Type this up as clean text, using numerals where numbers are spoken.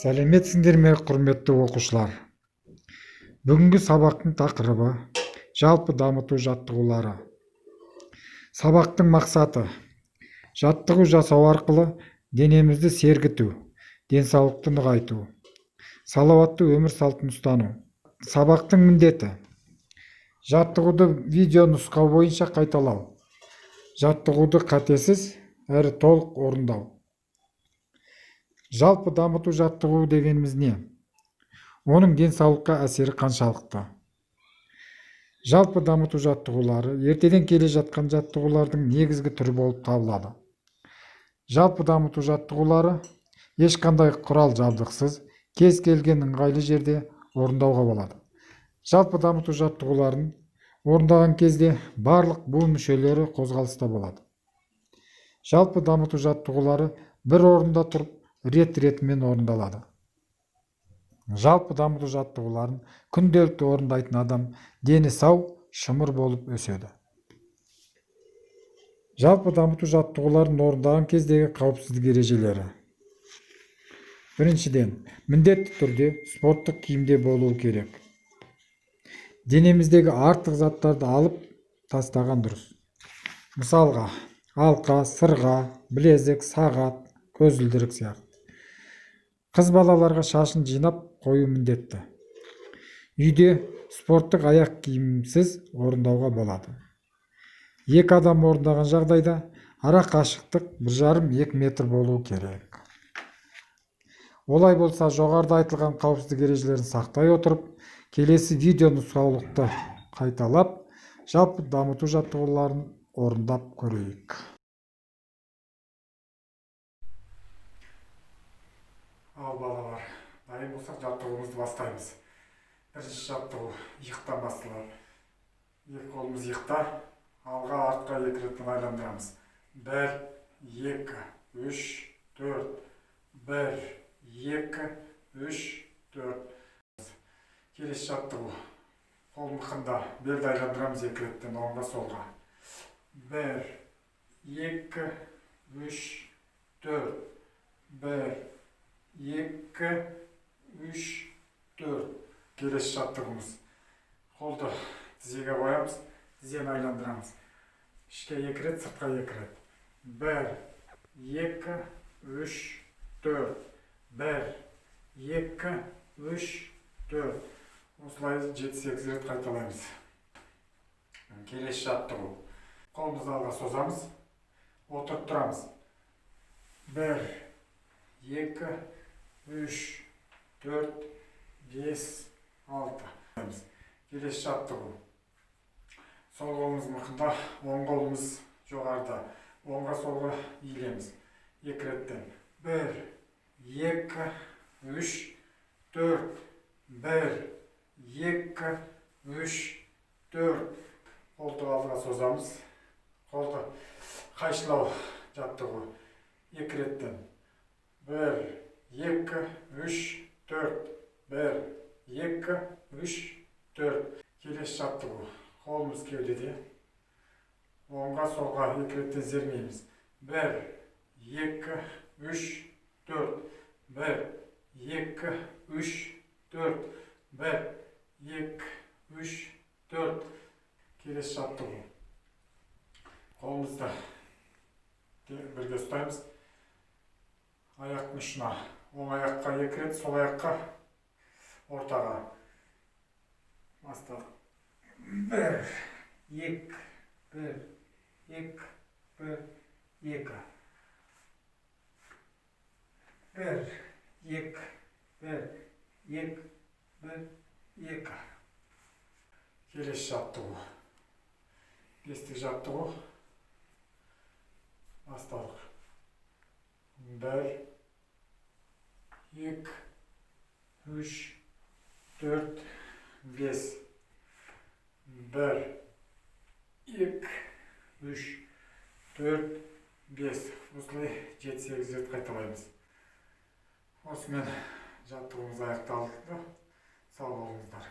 Сәлеметсіңдер ме, құрметті оқушылар? Бүгінгі сабақтың тақырыбы жалпы дамыту жаттығулары. Сабақтың мақсаты жаттығу жасау арқылы денемізді сергіту, денсаулықты нығайту, салауатты өмір салтын ұстану. Сабақтың міндеті жаттығуды видео нұсқау бойынша қайталау, жаттығуды қатесіз әрі толық орындау. Жалпы дамыту жаттығуы дегеніміз не? Оның денсаулыққа әсері қаншалықты? Жалпы дамыту жаттығулары ертеден келе жатқан жаттығулардың негізгі түрі болып табылады. Жалпы дамыту жаттығулары ешқандай құрал жабдықсыз, кез келген ыңғайлы жерде орындауға болады. Жалпы дамыту жаттығуларын орындаған кезде барлық буын мүшелері қозғалыста болады. Жалпы дамыту жаттығулары бір орында тұрып рет-ретімен орындалады. Жалпы дамыту жаттығуларын күнделікті орындайтын адам дені сау, шымыр болып өседі. Жалпы дамыту жаттығуларын орындаған кездегі қауіпсіздік ережелері. Біріншіден, міндетті түрде спорттық киімде болуы керек. Денеміздегі артық заттарды алып тастаған дұрыс. Мысалға, алқа, сырға, білезік, сағат, көзілдірік сияқты. Қыз балаларға шашын жинап қою міндетті. Үйде спорттық аяқ киімсіз орындауға болады. Екі адам орындаған жағдайда ара қашықтық 1,5-2 метр болуы керек. Олай болса, жоғарыда айтылған қауіпсіздік ережелерін сақтай отырып, келесі видео нұсқаулықты қайталап, жалпы дамыту жаттығуларын орындап көрейік. Ал балалар, дайын болсақ жаттығуымызды бастаймыз. Бірінші жаттығу иықтан басталады. Екі қолымыз иықта, алға артқа 2 реттен айландырамыз. 1, 2, 3, 4. 1, 2, 3, 4. Келесі жаттығу. Қол мықында белді айландырамыз 2 реттен оңға солға. 1, 2, 3, 4. 1, 2, 3, 4. Келесі жаттығымыз. Қолды тізеге қоямыз, тізені айландырамыз. Ішке 2 рет, сыртқа 2 рет. 1, 2, 3, 4. 1, 2, 3, 4. Осылай 7-8 рет қайталаймыз. Келесі жаттығу. Қолымызды алға созамыз, отырып тұрамыз. 1, 2, 3, 4, 5, 6. Келесі жаттығу. Сол қолымыз мықында, оң қолымыз жоғарыда. Оңға солға иілеміз. 2 реттен. 1, 2, 3, 4. 1, 2, 3, 4. Қолды алдыға созамыз. Қолды қайшылау жаттығу. 2 реттен. 1, 2, 3, 4. 1, 2, 3, 4. Келесі жаттығу. Қолымыз кеудеде. Оңға солға 2 реттен зермейміз. 1, 2, 3, 4. 1, 2, 3, 4. 1, 2, 3, 4. Келесі жаттығу. Қолымызды бірге ұстаймыз. Аяқтың ұшына. Оң аяққа 2 рет, сол аяққа ортаға. Бастадық. 1, 2, 1, 2, 1, 2. 1, 2, 1, 2, 1, 2. Келесі жаттығу. Бестік жаттығу. Бастадық. 1, 2, 3, 4, 5. 1, 2, 3, 4, 5. Осылай 7-8 рет қайталаймыз. Осымен жаттығуымыз аяқталды. Сау болыңыздар.